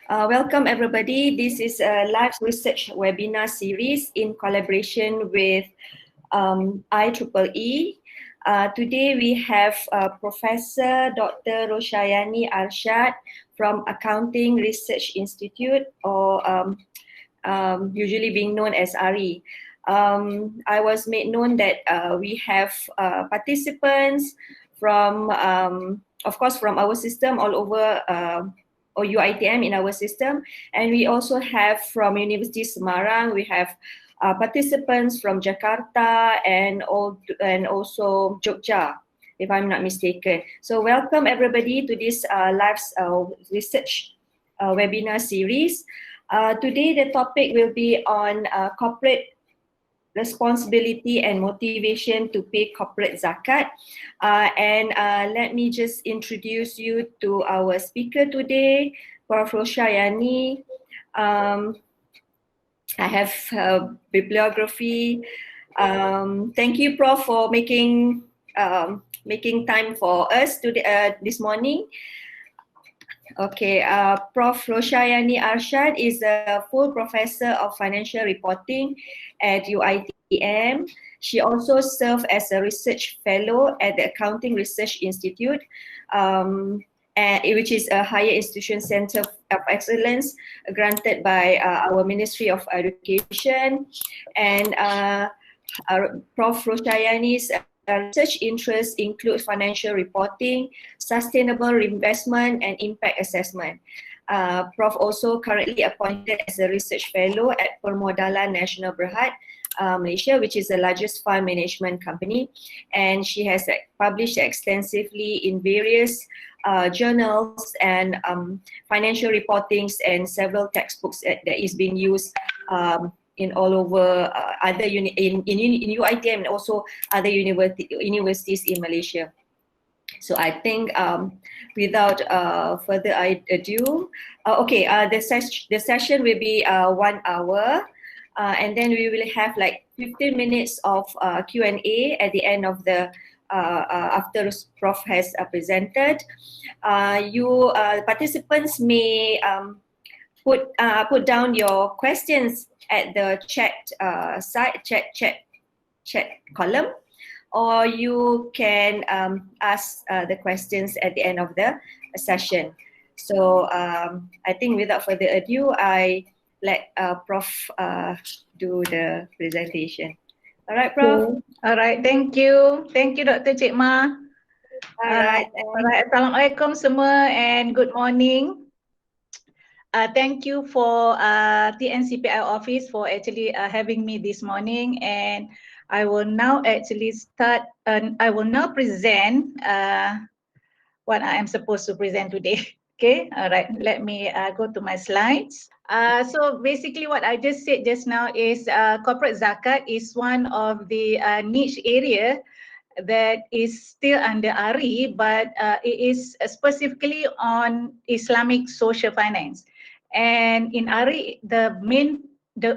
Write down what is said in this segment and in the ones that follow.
Welcome everybody. This is a live research webinar series in collaboration with IEEE. Today we have Professor Dr. Roshayani Arshad from Accounting Research Institute, or usually being known as ARI. I was made known that we have participants from, of course, from our system all over, or UiTM in our system, and we also have from University Semarang. We have participants from Jakarta and also Jogja, if I'm not mistaken. So welcome everybody to this live research webinar series. Today the topic will be on corporate responsibility and motivation to pay corporate zakat. Let me just introduce you to our speaker today, Prof. Roshayani. I have bibliography. Thank you, Prof, for making time for us today, this morning. Okay, Prof. Roshayani Arshad is a full professor of financial reporting at UiTM. She also served as a research fellow at the Accounting Research Institute, which is a higher institution center of excellence granted by our Ministry of Education. And Prof. Roshayani's research interests include financial reporting, sustainable investment, and impact assessment. Prof also currently appointed as a research fellow at Permodalan Nasional Berhad, Malaysia, which is the largest fund management company. And she has published extensively in various journals and financial reportings and several textbooks that is being used in all over other in UiTM and also other universities in Malaysia. So I think without further ado, the session will be 1 hour, and then we will have like 15 minutes of Q&A at the end of the after Prof has presented. You participants may put down your questions at the chat chat column, or you can ask the questions at the end of the session. So I think without further ado, I let Prof do the presentation. All right, Prof. All right, thank you, Dr. Cik Ma. All right. Assalamualaikum semua and good morning. Thank you for TNCPI office for actually having me this morning, and I will now actually start. I will now present what I am supposed to present today. Okay, all right. Let me go to my slides. So basically, what I just said just now is corporate zakat is one of the niche area that is still under ARI, but it is specifically on Islamic social finance. And in ARI, the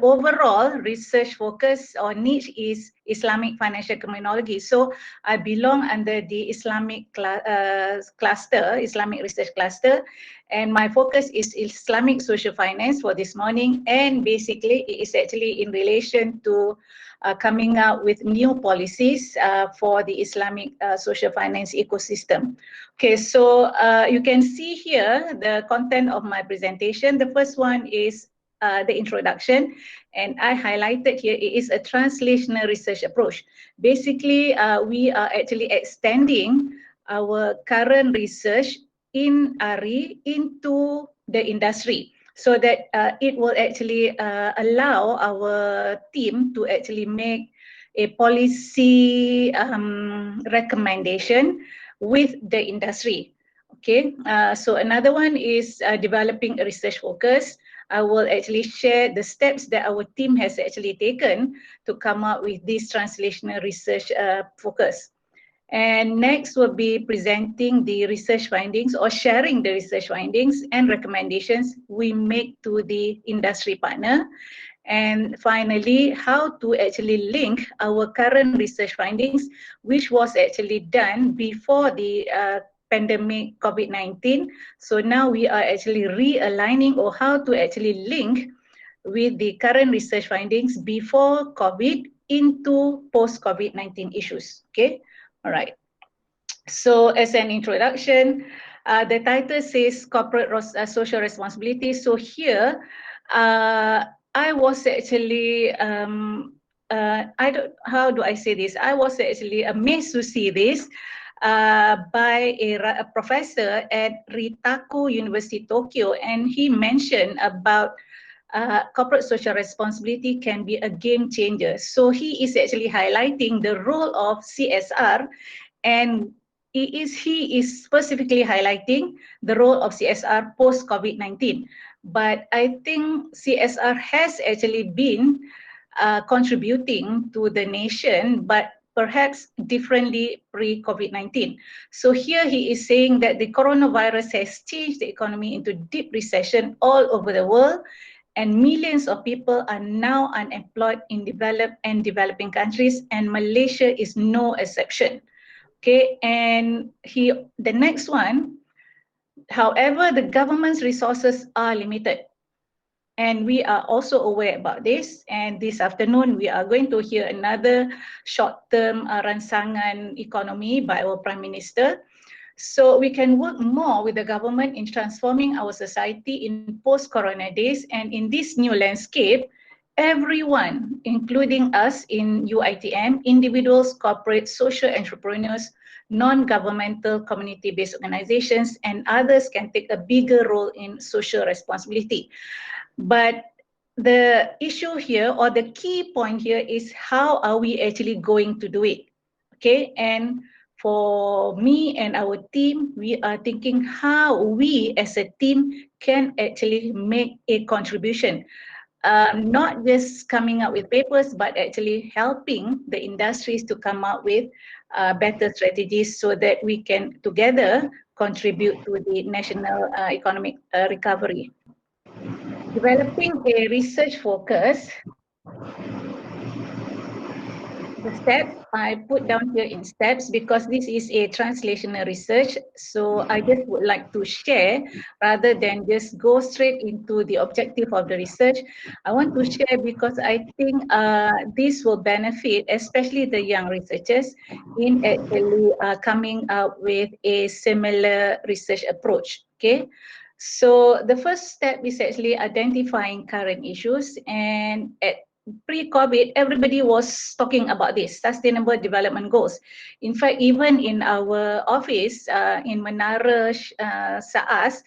overall research focus or niche is Islamic financial criminology. So I belong under the Islamic cluster, Islamic research cluster, and my focus is Islamic social finance for this morning. And basically, it is actually in relation to coming out with new policies for the Islamic social finance ecosystem. Okay, so you can see here the content of my presentation. The first one is the introduction, and I highlighted here it is a translational research approach. Basically, we are actually extending our current research in ARI into the industry, so that it will actually allow our team to actually make a policy recommendation with the industry. Okay, so another one is developing a research focus. I will actually share the steps that our team has actually taken to come up with this translational research focus. And next will be presenting the research findings or sharing the research findings and recommendations we make to the industry partner. And finally, how to actually link our current research findings, which was actually done before the pandemic COVID-19. So now we are actually realigning or how to actually link with the current research findings before COVID into post-COVID-19 issues. Okay, all right. So as an introduction, the title says corporate social responsibility. So here, I was actually, how do I say this? I was actually amazed to see this by a professor at Ritaku University, Tokyo, and he mentioned about corporate social responsibility can be a game changer. So he is actually highlighting the role of CSR, and he is specifically highlighting the role of CSR post COVID-19. But I think CSR has actually been contributing to the nation, but perhaps differently pre-COVID-19. So here he is saying that the coronavirus has changed the economy into deep recession all over the world, and millions of people are now unemployed in developed and developing countries, and Malaysia is no exception. Okay, and the next one, however, the government's resources are limited. And we are also aware about this. And this afternoon, we are going to hear another short-term rancangan economy by our Prime Minister. So we can work more with the government in transforming our society in post-corona days. And in this new landscape, everyone, including us in UITM, individuals, corporate, social entrepreneurs, non-governmental community-based organizations, and others can take a bigger role in social responsibility. But the issue here, or the key point here, is how are we actually going to do it? Okay, and for me and our team, we are thinking how we as a team can actually make a contribution. Not just coming up with papers, but actually helping the industries to come up with better strategies so that we can together contribute to the national economic recovery. Developing a research focus, the steps I put down here in steps because this is a translational research. So I just would like to share rather than just go straight into the objective of the research. I want to share because I think this will benefit, especially the young researchers, in actually coming up with a similar research approach. Okay. So the first step is actually identifying current issues, and at pre-COVID, everybody was talking about this, sustainable development goals. In fact, even in our office in Menara SAAS,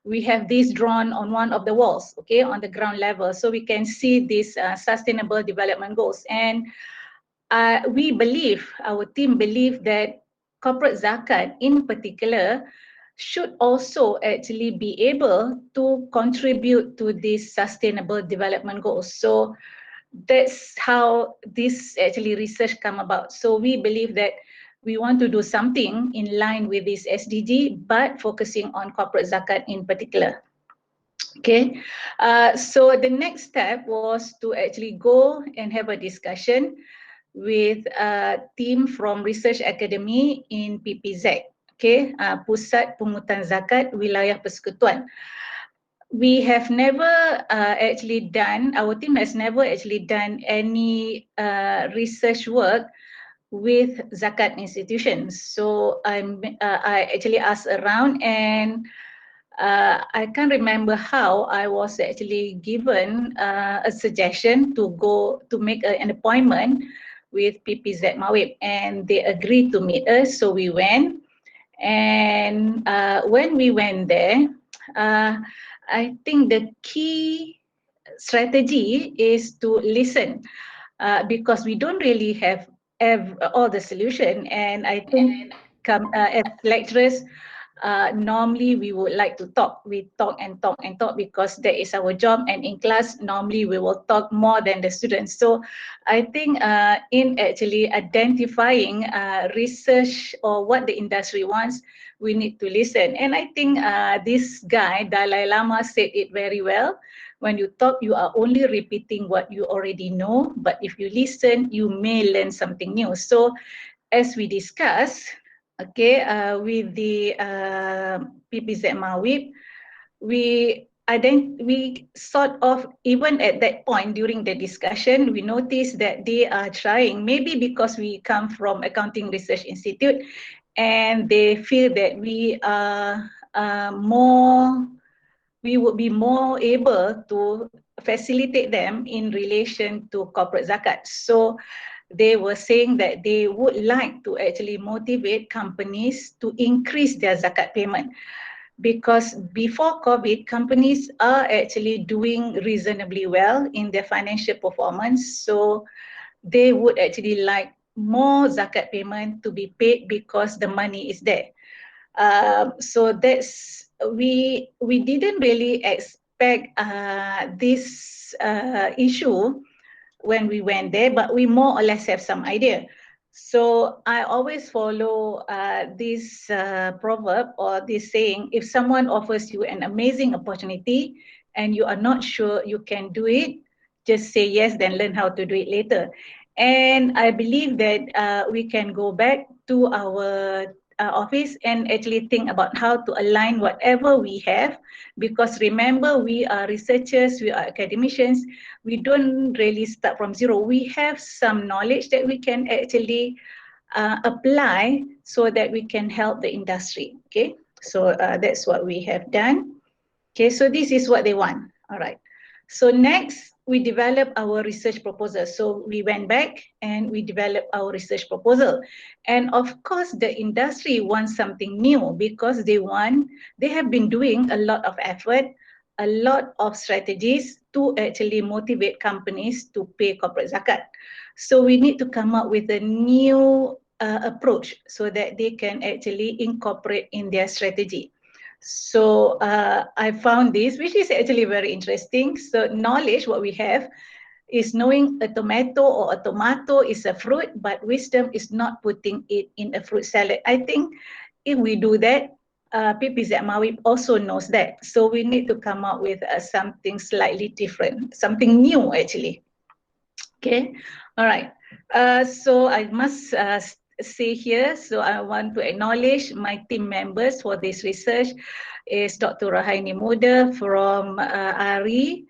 we have this drawn on one of the walls, okay, on the ground level. So we can see these sustainable development goals. And we believe, our team believe that corporate zakat in particular should also actually be able to contribute to these sustainable development goals. So that's how this actually research come about. So we believe that we want to do something in line with this SDG, but focusing on corporate zakat in particular. Okay, so the next step was to actually go and have a discussion with a team from Research Academy in PPZ, okay, Pusat Pungutan Zakat Wilayah Persekutuan. We have never actually done, our team has never actually done any research work with zakat institutions. So I actually asked around, and I can't remember how I was actually given a suggestion to go to make an appointment with PPZ Mawib, and they agreed to meet us. So we went, and when we went there, I think the key strategy is to listen because we don't really have all the solution. And I think as lecturers, normally we would like to talk. We talk and talk and talk because that is our job. And in class, normally we will talk more than the students. So I think in actually identifying research or what the industry wants, we need to listen. And I think this guy, Dalai Lama, said it very well. When you talk, you are only repeating what you already know. But if you listen, you may learn something new. So as we discuss, okay, with the PPZ Mawib, we sort of, even at that point during the discussion, we noticed that they are trying, maybe because we come from Accounting Research Institute, and they feel that we are we would be more able to facilitate them in relation to corporate zakat. So they were saying that they would like to actually motivate companies to increase their zakat payment, because before COVID, companies are actually doing reasonably well in their financial performance. So they would actually like more zakat payment to be paid because the money is there. So that's, we didn't really expect this issue when we went there, but we more or less have some idea. So I always follow this proverb or this saying: if someone offers you an amazing opportunity and you are not sure you can do it, just say yes, then learn how to do it later. And I believe that we can go back to our office and actually think about how to align whatever we have, because remember, we are researchers, we are academicians, we don't really start from zero. We have some knowledge that we can actually apply so that we can help the industry. Okay, so that's what we have done. Okay, so this is what they want. All right. So next, we develop our research proposal. So we went back and we developed our research proposal. And of course, the industry wants something new, because they have been doing a lot of effort, a lot of strategies to actually motivate companies to pay corporate zakat. So we need to come up with a new approach so that they can actually incorporate in their strategy. So I found this, which is actually very interesting. So knowledge, what we have, is knowing a tomato is a fruit, but wisdom is not putting it in a fruit salad. I think if we do that, PPZ Mawib also knows that. So we need to come up with something slightly different, something new actually. Okay, all right. So I must say here, so I want to acknowledge my team members for this research is Dr. Roshayani Muda from ARI,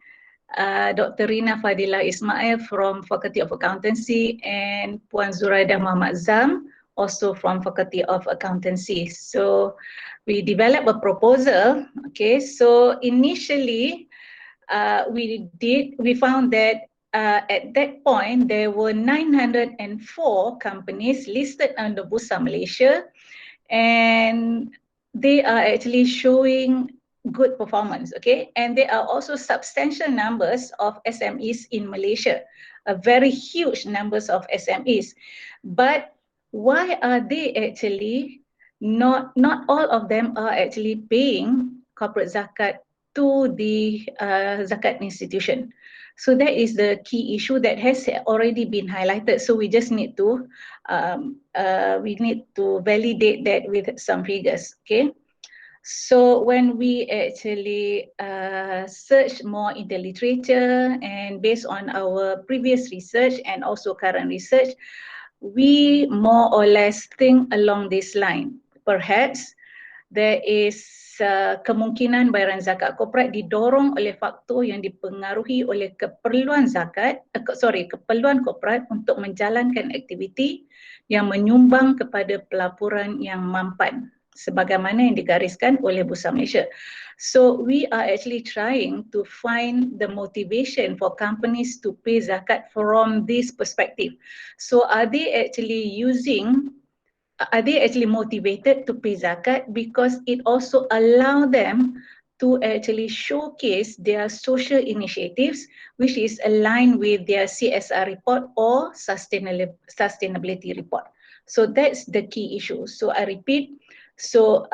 Dr. Rina Fadila Ismail from Faculty of Accountancy, and Puan Zuraida Muhammad Zam, also from Faculty of Accountancy. So we developed a proposal. Okay, so initially we found that at that point there were 904 companies listed under Bursa Malaysia, and they are actually showing good performance, okay? And there are also substantial numbers of SMEs in Malaysia, a very huge numbers of SMEs. But why are they actually not all of them are actually paying corporate zakat to the zakat institution? So that is the key issue that has already been highlighted. So we just need to validate that with some figures. Okay. So when we actually search more in the literature, and based on our previous research and also current research, we more or less think along this line. Perhaps there is kemungkinan bayaran zakat korporat didorong oleh faktor yang dipengaruhi oleh keperluan keperluan korporat untuk menjalankan aktiviti yang menyumbang kepada pelaburan yang mampan, sebagaimana yang digariskan oleh Bursa Malaysia. So we are actually trying to find the motivation for companies to pay zakat from this perspective. So are they actually motivated to pay zakat because it also allow them to actually showcase their social initiatives, which is aligned with their CSR report or sustainability report. So that's the key issue. So I repeat, so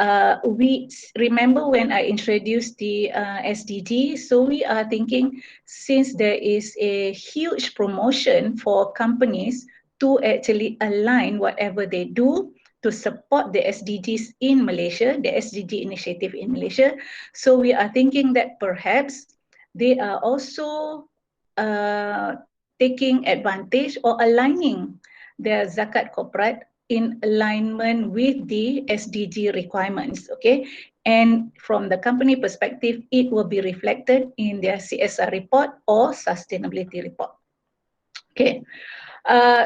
we remember when I introduced the SDG, so we are thinking, since there is a huge promotion for companies to actually align whatever they do to support the SDGs in Malaysia, the SDG initiative in Malaysia. So we are thinking that perhaps they are also taking advantage or aligning their zakat corporate in alignment with the SDG requirements, okay? And from the company perspective, it will be reflected in their CSR report or sustainability report. Okay.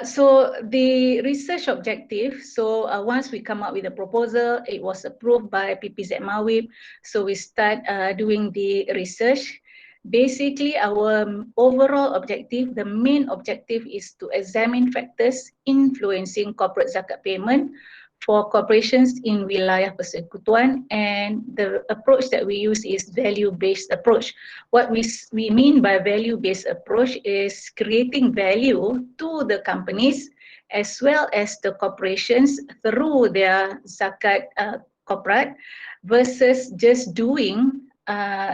So the research objective, so once we come up with a proposal, it was approved by PPZ Mawib, so we start doing the research. Basically, our overall objective, the main objective is to examine factors influencing corporate zakat payment for corporations in wilayah persekutuan, and the approach that we use is value-based approach. What we mean by value-based approach is creating value to the companies as well as the corporations through their zakat corporate versus just doing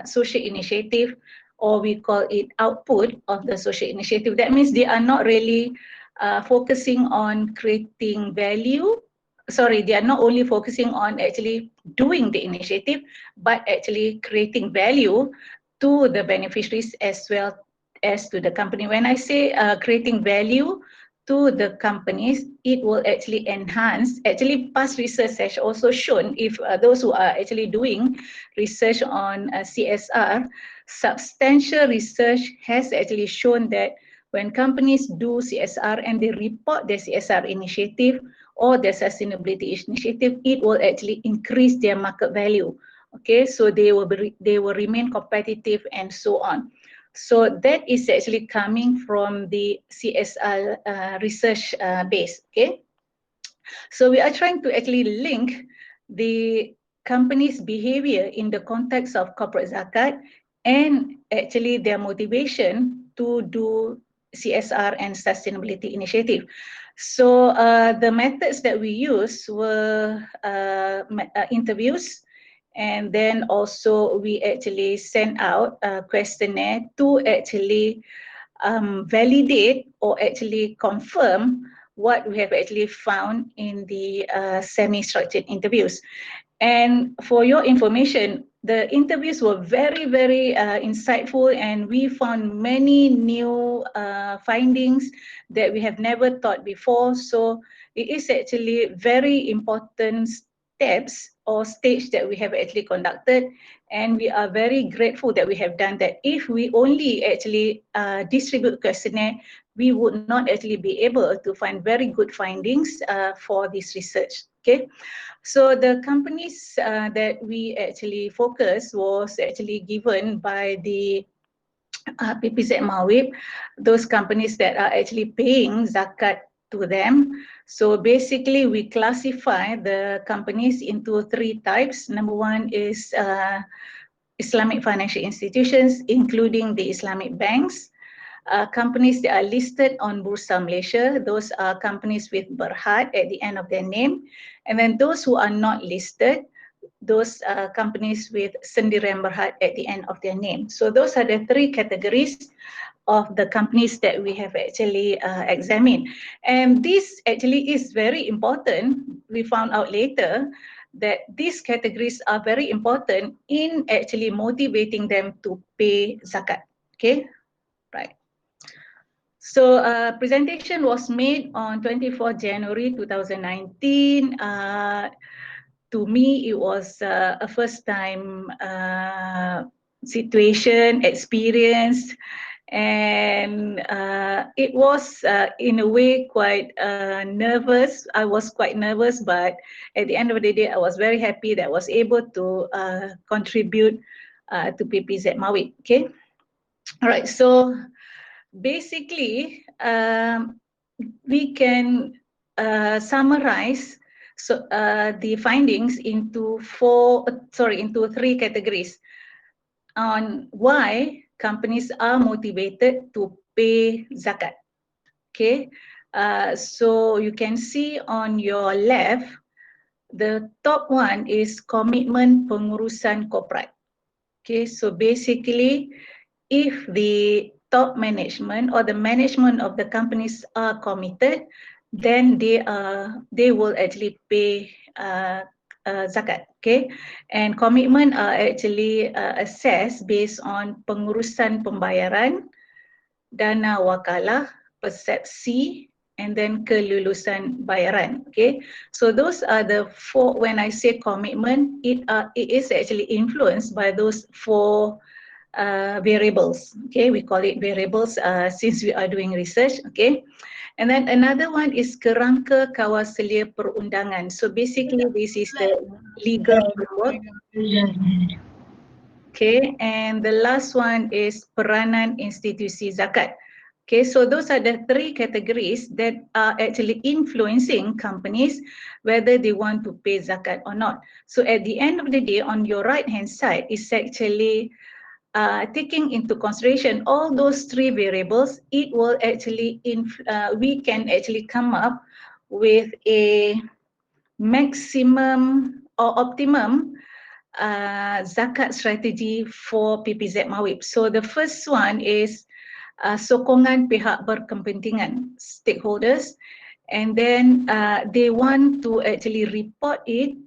social initiative, or we call it output of the social initiative. That means they are not really focusing on creating value. Sorry, they are not only focusing on actually doing the initiative, but actually creating value to the beneficiaries as well as to the company. When I say creating value to the companies, it will actually enhance. Actually, past research has also shown, if those who are actually doing research on CSR, substantial research has actually shown that when companies do CSR and they report their CSR initiative or their sustainability initiative, it will actually increase their market value. Okay, so they will remain competitive and so on. So that is actually coming from the CSR research base. Okay, so we are trying to actually link the company's behavior in the context of corporate zakat and actually their motivation to do CSR and sustainability initiative. So the methods that we use were interviews, and then also we actually sent out a questionnaire to actually validate or actually confirm what we have actually found in the semi-structured interviews. And for your information, the interviews were very, very insightful, and we found many new findings that we have never thought before. So it is actually very important steps or stage that we have actually conducted, and we are very grateful that we have done that. If we only actually distribute questionnaire, we would not actually be able to find very good findings for this research. Okay. So the companies that we actually focus was actually given by the PPZ Mawib, those companies that are actually paying zakat to them. So basically we classify the companies into three types. Number one is Islamic financial institutions, including the Islamic banks. Companies that are listed on Bursa Malaysia, those are companies with Berhad at the end of their name. And then those who are not listed, those companies with Sendirian Berhad at the end of their name. So those are the three categories of the companies that we have actually examined. And this actually is very important. We found out later that these categories are very important in actually motivating them to pay zakat. Okay, right. So presentation was made on 24 January 2019. To me, it was a first time situation, experience, and it was in a way quite nervous. I was quite nervous, but at the end of the day, I was very happy that I was able to contribute to PPZ Mawib. Okay, all right, so basically, we can summarize the findings into three categories on why companies are motivated to pay zakat. Okay, so you can see on your left, the top one is komitmen pengurusan korporat. Okay, so basically, if the top management or the management of the companies are committed, then they will actually pay zakat. Okay, and commitment are actually assessed based on pengurusan pembayaran, dana wakalah, persepsi, and then kelulusan bayaran. Okay, so those are the four. When I say commitment, it is actually influenced by those four variables. Okay, we call it variables since we are doing research. Okay, and then another one is kerangka kawaselia perundangan. So basically, this is the legal framework. Okay, and the last one is peranan institusi zakat. Okay, so those are the three categories that are actually influencing companies whether they want to pay zakat or not. So at the end of the day, on your right hand side is actually taking into consideration all those three variables. It will actually, we can actually come up with a maximum or optimum zakat strategy for PPZ Mawib. So the first one is sokongan pihak berkepentingan, stakeholders, and then they want to actually report it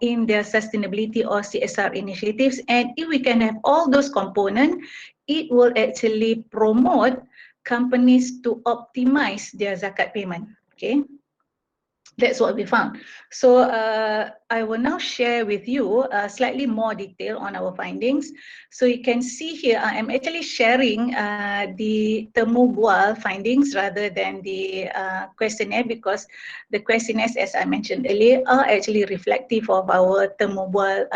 in their sustainability or CSR initiatives. And if we can have all those components, it will actually promote companies to optimize their zakat payment. Okay. That's what we found. So I will now share with you slightly more detail on our findings. So you can see here, I am actually sharing the temu bual findings rather than the questionnaire, because the questionnaires, as I mentioned earlier, are actually reflective of our temu bual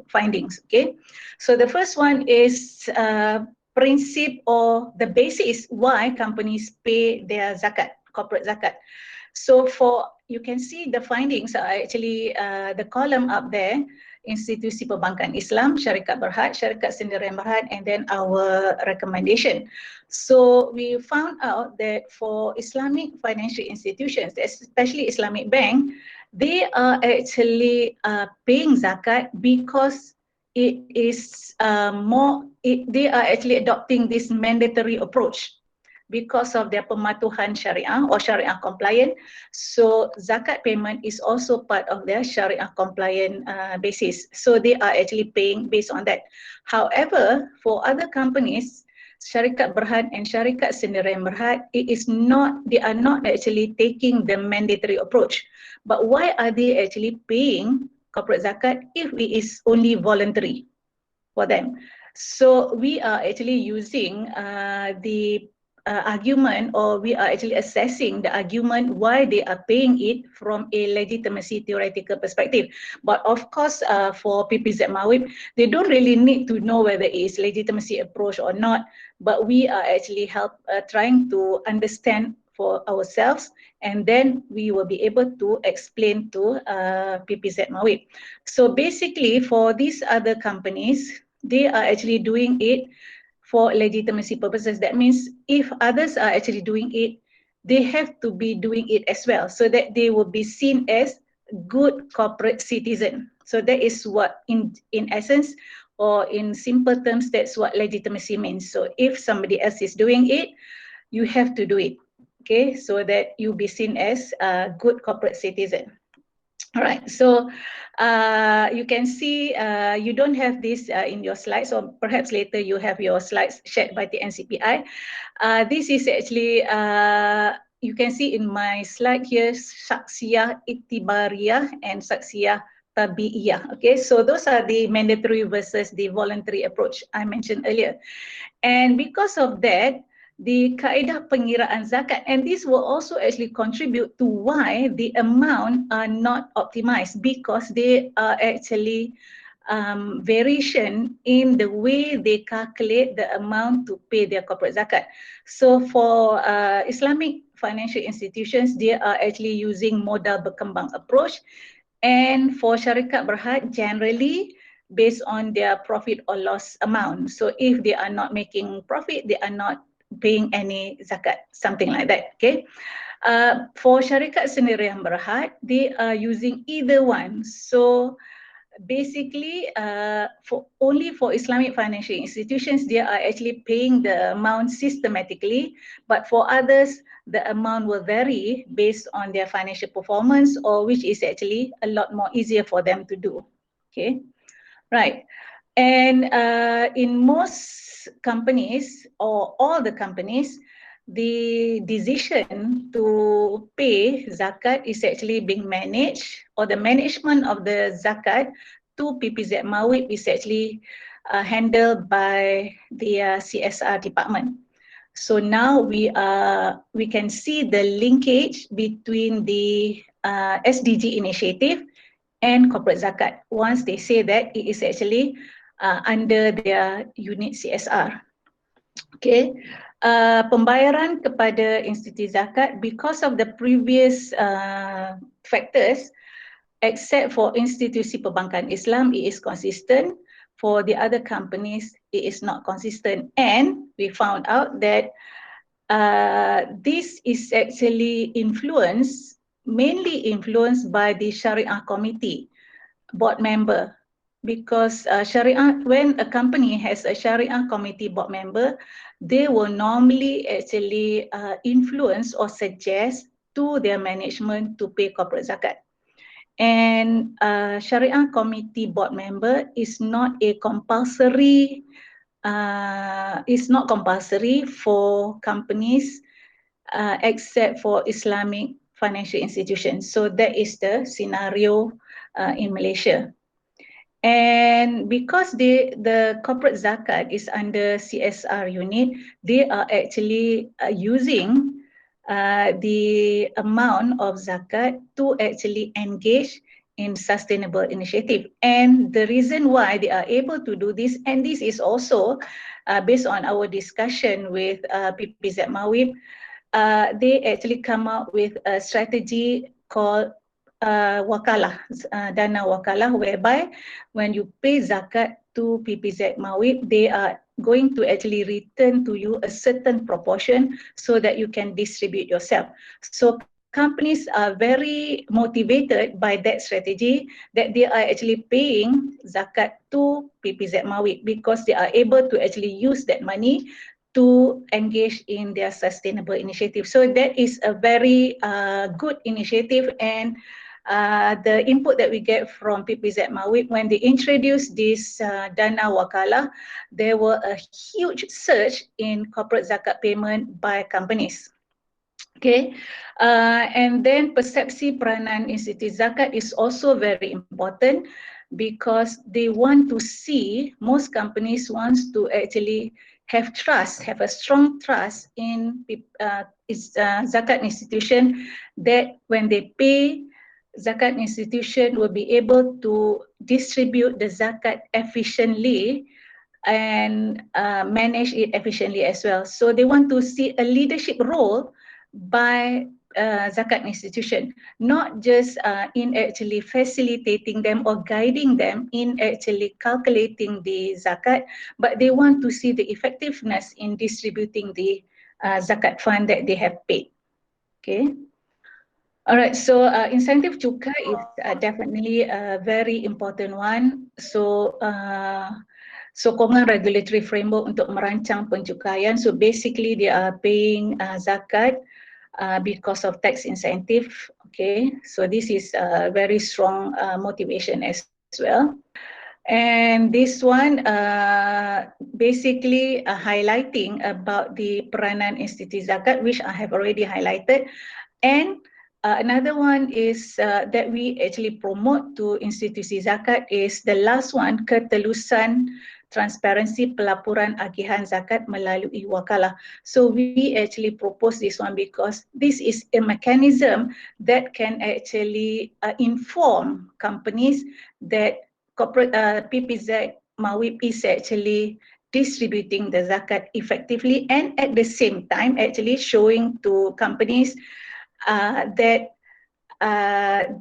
findings. Okay, so the first one is principle or the basis why companies pay their zakat, corporate zakat. So you can see the findings are actually the column up there, institusi perbankan Islam, syarikat berhad, syarikat sendirian berhad, and then our recommendation. So we found out that for Islamic financial institutions, especially Islamic bank, they are actually paying zakat because it is they are actually adopting this mandatory approach because of their pematuhan syariah or syariah compliant. So zakat payment is also part of their syariah compliant basis. So they are actually paying based on that. However, for other companies, syarikat berhad and syarikat sendirian berhad, they are not actually taking the mandatory approach. But why are they actually paying corporate zakat if it is only voluntary for them? So we are actually using the argument, or we are actually assessing the argument why they are paying it from a legitimacy theoretical perspective. But of course, for PPZ Mawib, they don't really need to know whether it is legitimacy approach or not, but we are actually trying to understand for ourselves, and then we will be able to explain to PPZ Mawib. So basically, for these other companies, they are actually doing it for legitimacy purposes. That means if others are actually doing it, they have to be doing it as well, so that they will be seen as good corporate citizen. So that is what in essence, or in simple terms, that's what legitimacy means. So if somebody else is doing it, you have to do it, okay, so that you be seen as a good corporate citizen. All right, so you can see you don't have this in your slides, or perhaps later you have your slides shared by the NCPI. This is actually, you can see in my slide here, saksiyah iktibariyah and saksiyah tabi'iyah. Okay, so those are the mandatory versus the voluntary approach I mentioned earlier. And because of that, the kaedah pengiraan zakat, and this will also actually contribute to why the amount are not optimized, because they are actually variation in the way they calculate the amount to pay their corporate zakat. So for Islamic financial institutions, they are actually using modal berkembang approach, and for syarikat berhad, generally based on their profit or loss amount. So if they are not making profit, they are not paying any zakat, something like that. Okay. For syarikat sendirian berhad, they are using either one. So basically, only for Islamic financial institutions, they are actually paying the amount systematically, but for others, the amount will vary based on their financial performance, or which is actually a lot more easier for them to do. Okay, right. And in most companies, or all the companies, the decision to pay zakat is actually being managed, or the management of the zakat to PPZ Mawib is actually handled by the CSR department. So now we can see the linkage between the SDG initiative and corporate zakat once they say that it is actually under their unit CSR. Okay, pembayaran kepada institusi zakat because of the previous factors, except for institusi perbankan Islam, it is consistent. For the other companies, it is not consistent, and we found out that this is actually mainly influenced by the Sharia Committee board member, because when a company has a Sharia Committee board member, they will normally actually influence or suggest to their management to pay corporate zakat. And Sharia Committee board member is not compulsory for companies except for Islamic financial institutions. So that is the scenario in Malaysia. And because the corporate zakat is under CSR unit, they are actually using the amount of zakat to actually engage in sustainable initiative. And the reason why they are able to do this, and this is also based on our discussion with PPZ Mawib, they actually come up with a strategy called wakalah, dana wakalah, whereby when you pay zakat to PPZ Mawib, they are going to actually return to you a certain proportion so that you can distribute yourself. So companies are very motivated by that strategy, that they are actually paying zakat to PPZ Mawib because they are able to actually use that money to engage in their sustainable initiative. So that is a very good initiative, and the input that we get from PPZ Mawib, when they introduced this dana wakalah, there were a huge surge in corporate zakat payment by companies. Okay, and then persepsi peranan institusi zakat is also very important because they want to see, most companies wants to actually have a strong trust in zakat institution, that when they pay zakat institution will be able to distribute the zakat efficiently and manage it efficiently as well. So they want to see a leadership role by zakat institution, not just in actually facilitating them or guiding them in actually calculating the zakat, but they want to see the effectiveness in distributing the zakat fund that they have paid. Okay. All right, so incentive cukai is definitely a very important one. So sokongan regulatory framework untuk merancang pencukaian. So basically they are paying zakat because of tax incentive. Okay, so this is a very strong motivation as well. And this one basically highlighting about the peranan institusi zakat, which I have already highlighted. And another one is that we actually promote to institusi zakat is the last one, ketelusan transparansi pelaporan agihan zakat melalui wakalah. So we actually propose this one because this is a mechanism that can actually inform companies that corporate PPZ Mawib is actually distributing the zakat effectively, and at the same time actually showing to companies that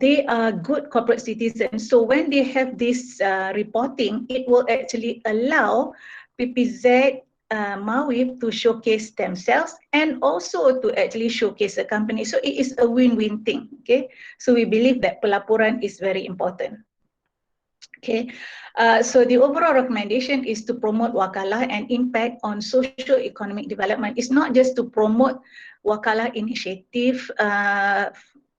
they are good corporate citizens. So when they have this reporting, it will actually allow PPZ Mawib to showcase themselves and also to actually showcase the company. So it is a win-win thing. Okay, so we believe that pelaporan is very important. Okay, so the overall recommendation is to promote wakalah and impact on socio-economic development. It's not just to promote wakalah initiative,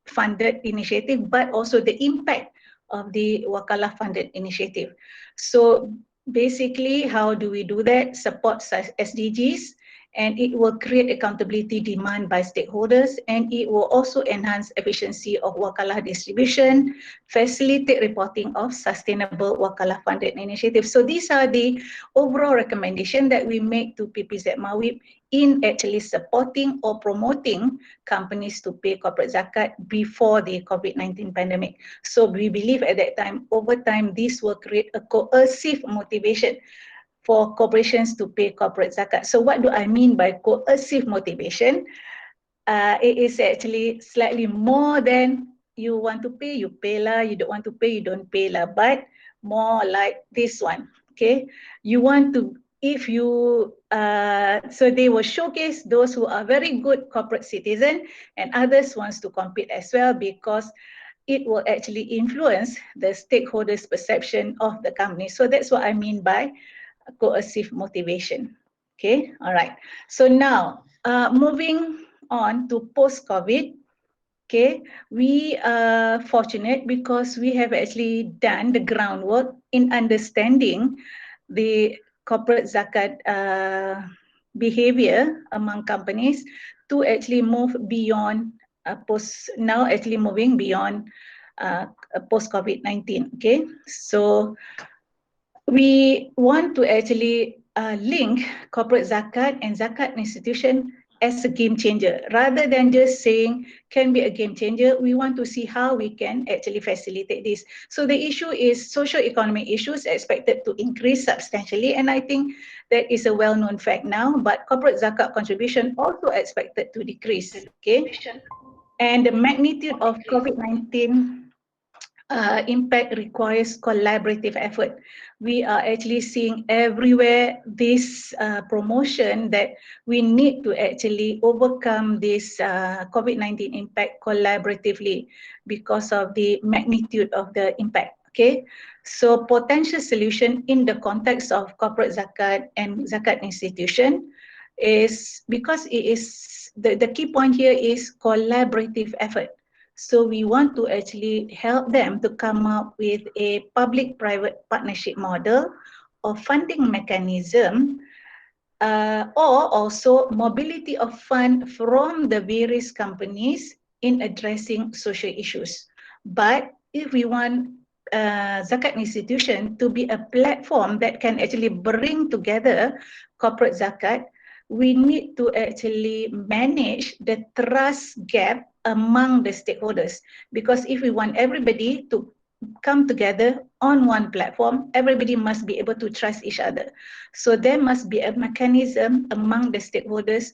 funded initiative, but also the impact of the wakalah funded initiative. So basically, how do we do that? Support SDGs and it will create accountability demand by stakeholders, and it will also enhance efficiency of wakalah distribution, facilitate reporting of sustainable wakalah funded initiatives. So these are the overall recommendation that we make to PPZ Mawib in actually supporting or promoting companies to pay corporate zakat before the COVID-19 pandemic. So we believe at that time, over time, this will create a coercive motivation for corporations to pay corporate zakat. So what do I mean by coercive motivation? It is actually slightly more than you want to pay, you pay lah, you don't want to pay, you don't pay lah, but more like this one, okay? You want to, if you, so they will showcase those who are very good corporate citizen and others wants to compete as well, because it will actually influence the stakeholders' perception of the company. So that's what I mean by coercive motivation. Okay, all right. So now, moving on to post-COVID, okay, we are fortunate because we have actually done the groundwork in understanding the corporate zakat behavior among companies to actually move beyond now actually moving beyond post-COVID-19, okay? So we want to actually link corporate zakat and zakat institution as a game changer. Rather than just saying can be a game changer, we want to see how we can actually facilitate this. So the issue is socio-economic issues expected to increase substantially, and I think that is a well-known fact now, but corporate zakat contribution also expected to decrease, okay? And the magnitude of COVID-19 impact requires collaborative effort. We are actually seeing everywhere this promotion that we need to actually overcome this COVID-19 impact collaboratively because of the magnitude of the impact. Okay, so potential solution in the context of corporate zakat and zakat institution is, because it is the key point here is collaborative effort. So we want to actually help them to come up with a public-private partnership model or funding mechanism, or also mobility of fund from the various companies in addressing social issues. But if we want zakat institution to be a platform that can actually bring together corporate zakat, we need to actually manage the trust gap among the stakeholders. Because if we want everybody to come together on one platform, everybody must be able to trust each other. So there must be a mechanism among the stakeholders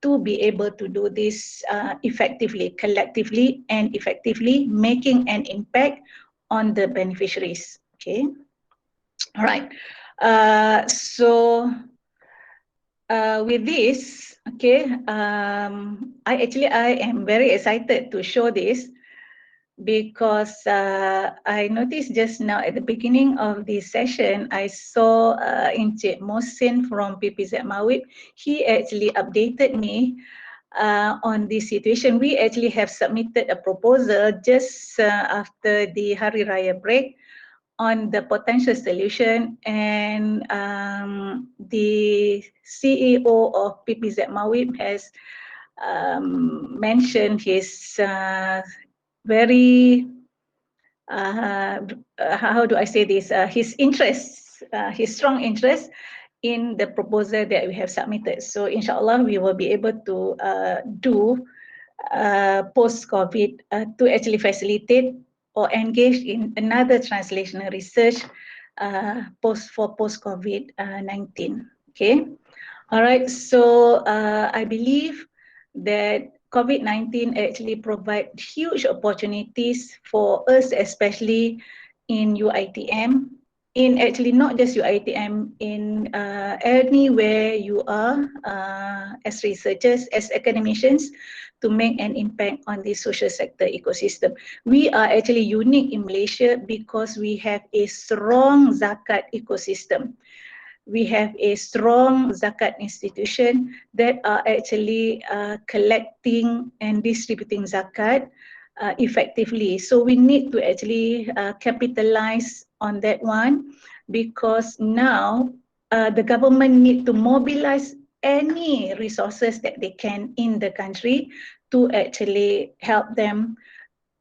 to be able to do this effectively, collectively and effectively, making an impact on the beneficiaries. Okay, all right. With this, okay, I am very excited to show this because I noticed just now at the beginning of this session, I saw Encik Mohsin from PPZ Mawib. He actually updated me on this situation. We actually have submitted a proposal just after the Hari Raya break on the potential solution, and the CEO of PPZ Mawib has mentioned his very how do I say this? His interest, his strong interest in the proposal that we have submitted. So inshallah, we will be able to do post-COVID to actually facilitate or engage in another translational research for post-COVID-19. Okay, all right. So I believe that COVID-19 actually provide huge opportunities for us, especially in UITM, in actually not just UITM, in anywhere you are as researchers, as academicians, to make an impact on the social sector ecosystem. We are actually unique in Malaysia because we have a strong zakat ecosystem. We have a strong zakat institution that are actually collecting and distributing zakat effectively. So we need to actually capitalize on that one, because now the government need to mobilize any resources that they can in the country to actually help them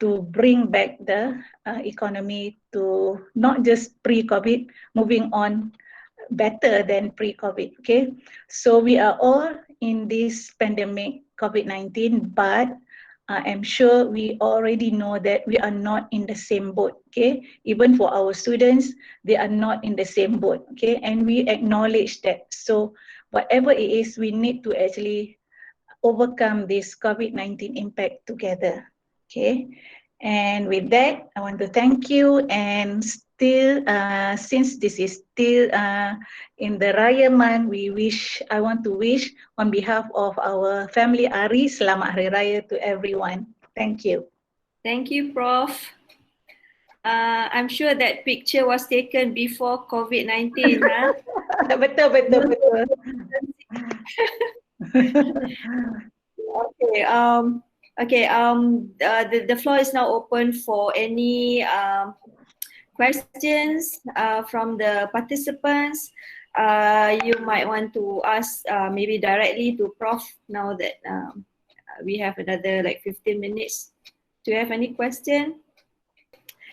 to bring back the economy to not just pre-COVID, moving on better than pre-COVID. Okay, so we are all in this pandemic COVID-19, but I am sure we already know that we are not in the same boat. Okay, even for our students, they are not in the same boat. Okay, and we acknowledge that. So whatever it is, we need to actually overcome this COVID-19 impact together. Okay, and with that, I want to thank you. And still, since this is still in the Raya month, I want to wish on behalf of our family Ari, Selamat Hari Raya to everyone. Thank you. Thank you, Prof. I'm sure that picture was taken before COVID-19, huh? Betul. Okay. The floor is now open for any questions from the participants. You might want to ask maybe directly to Prof now that we have another like 15 minutes. Do you have any question?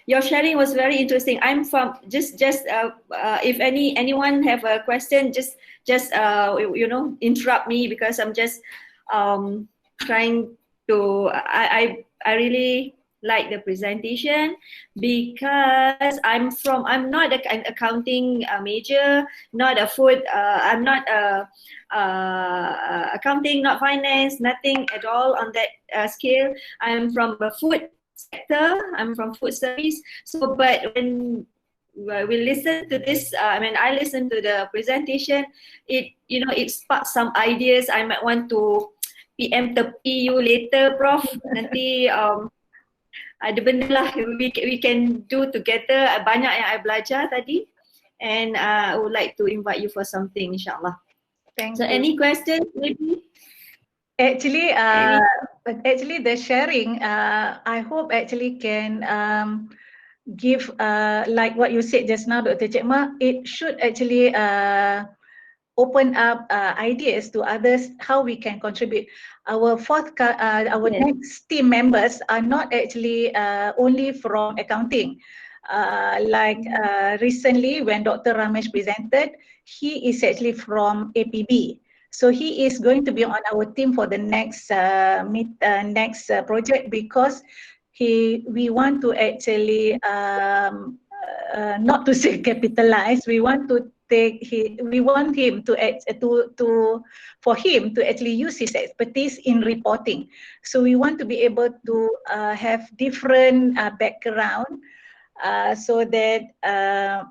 Your sharing was very interesting. I'm from if anyone have a question, just interrupt me, because I'm just trying to. I really like the presentation, because I'm not an accounting major, not a food. I'm not accounting, not finance, nothing at all on that scale. I'm from a food sector. I'm from food service. So, but when we listen to this, I listen to the presentation, it sparks some ideas. I might want to PM tepi you later, Prof. Nanti ada benda lah we can do together. Banyak yang I belajar tadi, and I would like to invite you for something, insyaAllah. Thank you. Any questions maybe? Actually, the sharing, I hope actually can give, like what you said just now, Dr. Cik Ma, it should actually open up ideas to others how we can contribute. Our next team members are not actually only from accounting. Recently when Dr. Ramesh presented, he is actually from APB. So he is going to be on our team for the next project, because we want to actually not to say capitalize. We want to for him to actually use his expertise in reporting. So we want to be able to have different background. So that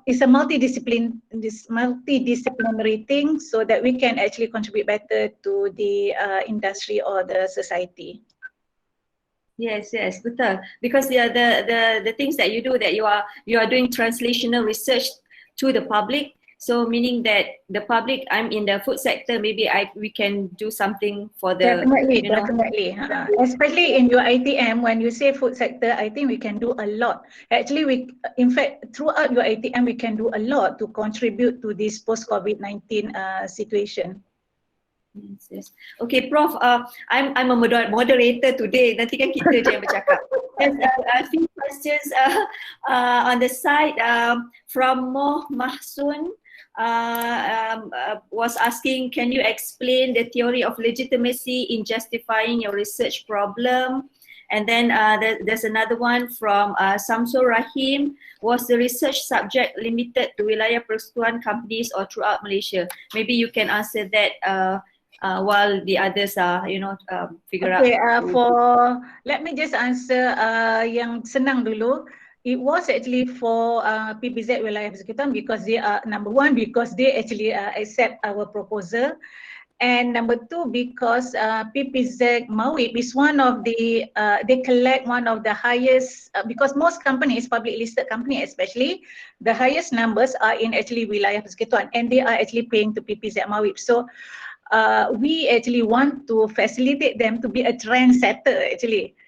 it's a multidisciplinary thing, so that we can actually contribute better to the industry or the society. Yes, betul. Because the things that you do, that you are doing translational research to the public. So meaning that the public, I'm in the food sector, maybe we can do something for the definitely. Especially in your ITM, when you say food sector, I think we can do a lot. Actually, in fact, throughout your ITM, we can do a lot to contribute to this post-COVID-19 situation. Yes. Okay, Prof. I'm a moderator today. Nanti kan kita je yang bercakap. There's a few questions on the side from Moh Mahsun. Was asking, can you explain the theory of legitimacy in justifying your research problem? And then there's another one from Samsul Rahim. Was the research subject limited to wilayah persekutuan companies or throughout Malaysia? Maybe you can answer that while the others are, figure out. Let me just answer yang senang dulu. It was actually for PPZ Wilayah Persekutuan, because they are, number one, because they actually accept our proposal, and number two, because PPZ Mawib is one of the, they collect one of the highest, because most companies, public listed company especially, the highest numbers are in actually Wilayah Persekutuan, and they are actually paying to PPZ Mawib. So we actually want to facilitate them to be a trendsetter actually.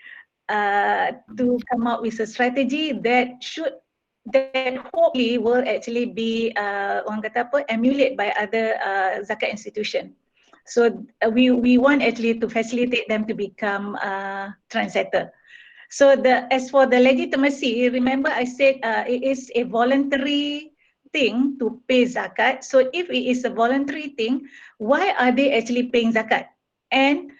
To come up with a strategy that hopefully will actually be orang kata apa, emulate by other zakat institution. So we want actually to facilitate them to become trendsetter. So as for the legitimacy, remember I said it is a voluntary thing to pay zakat. So if it is a voluntary thing, why are they actually paying zakat? And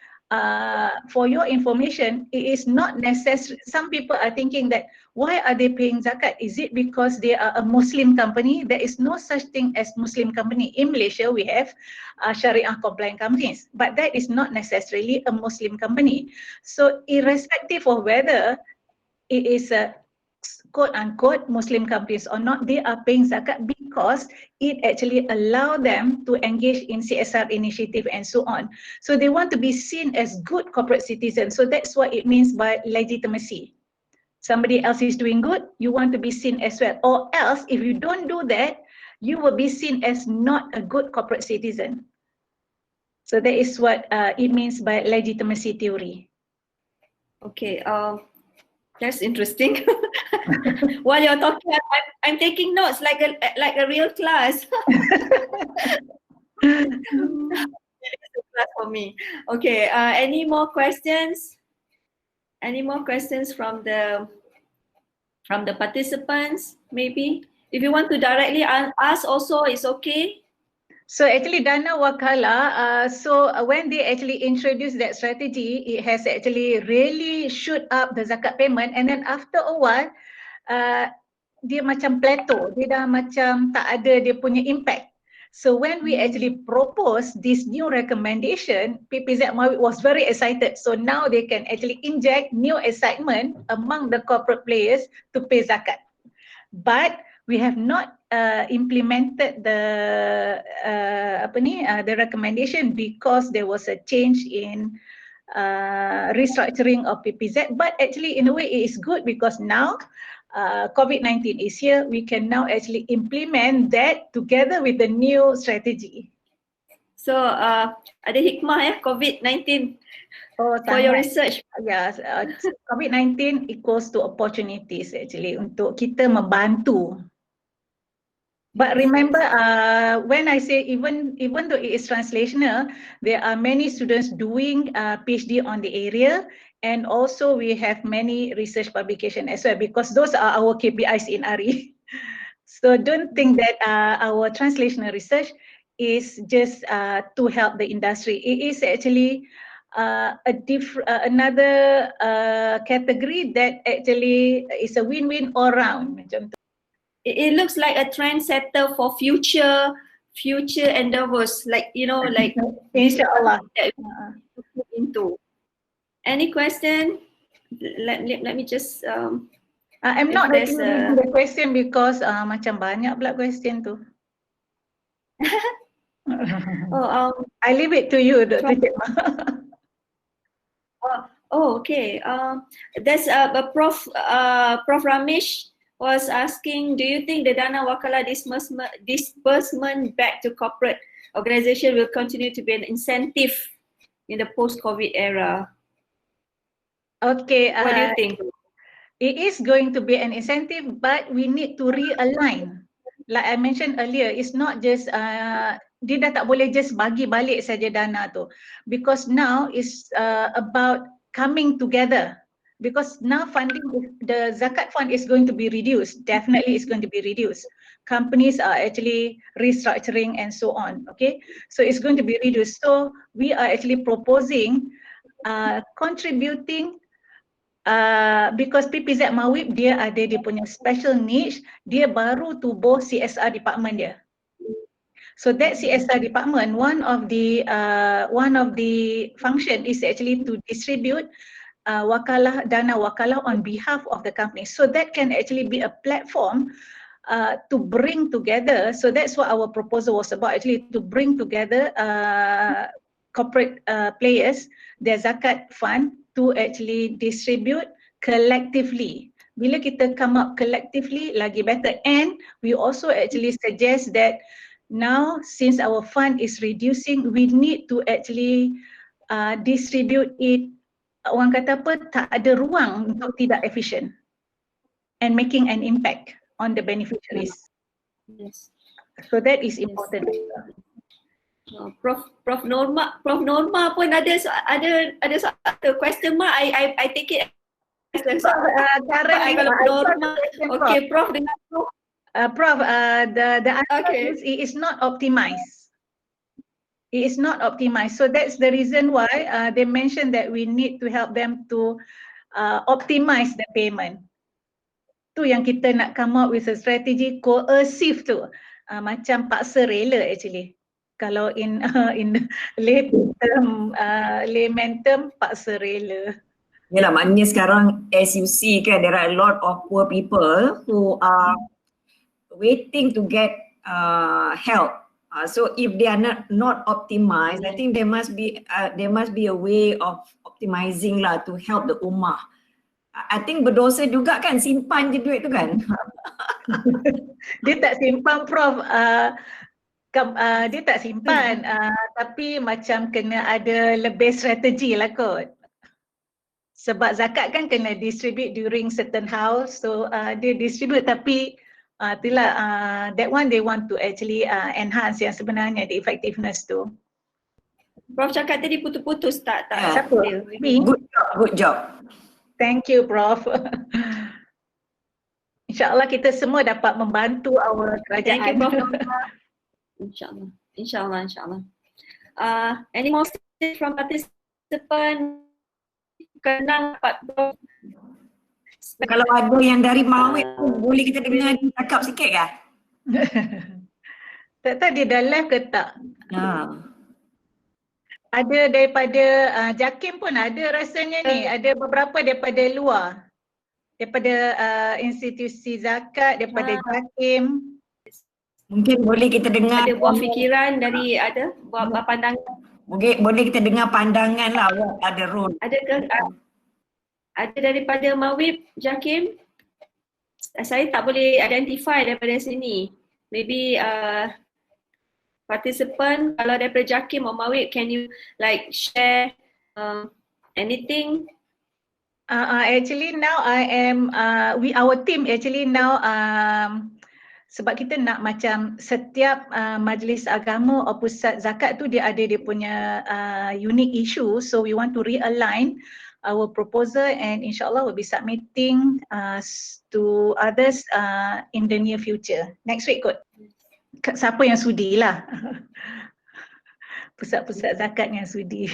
for your information, it is not necessary. Some people are thinking that why are they paying zakat? Is it because they are a Muslim company? There is no such thing as Muslim company. In Malaysia, we have Sharia compliant companies, but that is not necessarily a Muslim company. So irrespective of whether it is a quote unquote Muslim companies or not, they are paying zakat because it actually allow them to engage in CSR initiative and so on. So they want to be seen as good corporate citizens. So that's what it means by legitimacy. Somebody else is doing good, you want to be seen as well. Or else, if you don't do that, you will be seen as not a good corporate citizen. So that is what it means by legitimacy theory. Okay, that's interesting. While you're talking, I'm taking notes like a real class. It's a class for me. Okay, any more questions? Any more questions from the participants? Maybe if you want to directly ask, also it's okay. So actually Dana Wakala, when they actually introduced that strategy, it has actually really shoot up the zakat payment, and then after a while, dia macam plateau, dia dah macam tak ada dia punya impact. So when we actually propose this new recommendation, PPZ Mawib was very excited. So now they can actually inject new excitement among the corporate players to pay zakat. But we have not implemented the recommendation because there was a change in restructuring of PPZ. But actually, in a way, it is good because now COVID-19 is here. We can now actually implement that together with the new strategy. So ada hikmah ya COVID-19 for your research. Yes, COVID-19 equals to opportunities actually untuk kita membantu. But remember, when I say even though it is translational, there are many students doing PhD on the area, and also we have many research publication as well, because those are our KPIs in ARI. So don't think that our translational research is just to help the industry. It is actually another category that actually is a win-win all round. It looks like a trendsetter for future endeavors, like like Inshallah. Into any question? Let me just I'm not reading the question because macam banyak pula question tu. I leave it to you, Dr. Cik. Okay. There's Prof Ramesh was asking, do you think the Dana Wakala disbursement back to corporate organization will continue to be an incentive in the post-COVID era? Okay. What do you think? It is going to be an incentive, but we need to realign. Like I mentioned earlier, it's not just dia dah tak boleh just bagi balik saja dana tu, because now it's about coming together. Because now funding, the zakat fund is going to be reduced. Definitely, it's going to be reduced. Companies are actually restructuring and so on. Okay, so it's going to be reduced. So we are actually proposing contributing. Because PPZ Mawib dia ada dia punya special niche, dia baru tubuh CSR department dia. So that CSR department, one of the function is actually to distribute dana wakalah on behalf of the company. So that can actually be a platform to bring together. So that's what our proposal was about, actually to bring together corporate players, their zakat fund, to actually distribute collectively. Bila kita come up collectively, lagi better. And we also actually suggest that now, since our fund is reducing, we need to actually distribute it. Orang kata apa, tak ada ruang untuk tidak efficient and making an impact on the beneficiaries. Yes. So that is important. Prof Norma pun ada satu question mark. I take it as a Currently, kalau I saw the Norma. question, Okay, Prof dengan Prof. Prof, the answer Okay. is it is not optimized. It is not optimized. So that's the reason why they mentioned that we need to help them to optimize the payment. Tu yang kita nak come up with a strategy coercive tu. Macam paksa rela actually. Kalau in layman term, paksa rela. Yalah, maknanya sekarang as you see kan, there are a lot of poor people who are waiting to get help. So if they are not optimized, I think there must be a way of optimizing lah to help the ummah. I think berdosa juga kan simpan je duit tu kan. Dia tak simpan, Prof. Dia tak simpan, tapi macam kena ada lebih strategi lah kot. Sebab zakat kan kena distribute during certain house, so dia distribute tapi itulah that one they want to actually enhance yang sebenarnya the effectiveness tu. Prof cakap tadi putus-putus tak Siapa? Me. Good job. Thank you, Prof. InsyaAllah kita semua dapat membantu our kerajaan. Thank you, Prof. InsyaAllah. Any more questions from participant? Kenang Pak Prof. Kalau ada yang dari Mawid tu, boleh kita dengar dia cakap sikit kah? Tak tahu dia dah live ke tak? Ada daripada JAKIM pun ada rasanya ni, ada beberapa daripada luar. Daripada institusi zakat, daripada JAKIM. Mungkin boleh kita dengar. Ada buah fikiran dari buah pandangan. Boleh kita dengar pandangan lah, ada role. Ada daripada Mawib, JAKIM? Saya tak boleh identify daripada sini. Maybe participant, kalau daripada JAKIM or Mawib, can you like share anything? Actually now I am, our team actually now, sebab kita nak macam setiap majlis agama atau pusat zakat tu dia ada dia punya unique issue, so we want to realign our proposal and insyaAllah we'll be submitting to others in the near future. Next week kot. Siapa yang sudi lah. Pusat-pusat zakat yang sudi.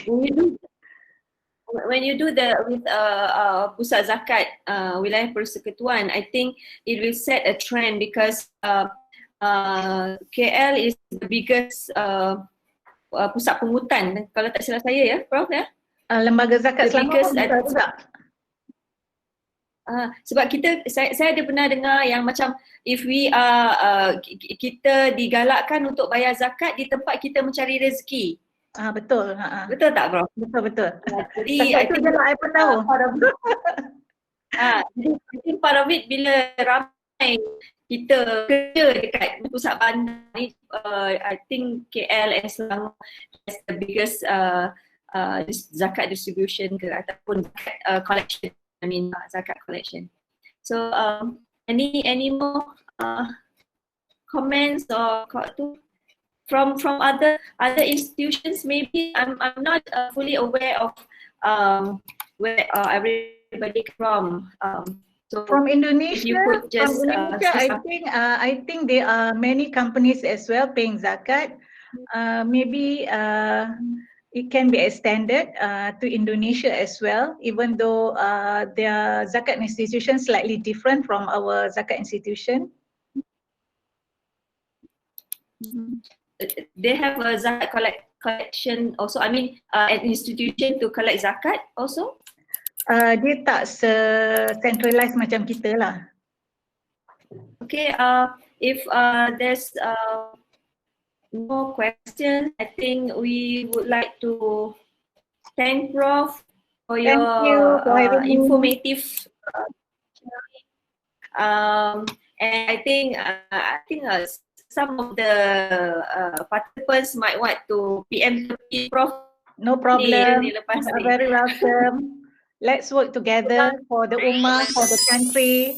When you do with pusat zakat wilayah persekutuan, I think it will set a trend because KL is the biggest pusat pungutan, kalau tak salah saya ya, Prof ya. Lembaga zakat Selangor juga. Sebab saya ada pernah dengar yang macam if we kita digalakkan untuk bayar zakat di tempat kita mencari rezeki. Betul. Betul tak, Bro? Betul. Jadi I think I pun tahu. Jadi part of it bila ramai kita kerja dekat pusat bandar ni, I think KL and Selangor is the biggest zakat distribution ke ataupun zakat collection. Zakat collection. So any more comments or from other institutions? Maybe I'm not fully aware of where everybody from. So from Indonesia, just, I think there are many companies as well paying zakat. Maybe it can be extended to Indonesia as well, even though their zakat institution slightly different from our zakat institution. They have a zakat collection also. I mean, an institution to collect zakat also. Dia tak centralized macam kita lah. Okay. If there's more questions, I think we would like to thank Prof for your informative sharing. And I think some of the participants might want to PM Prof. No problem. Very welcome. Let's work together for the ummah, for the country.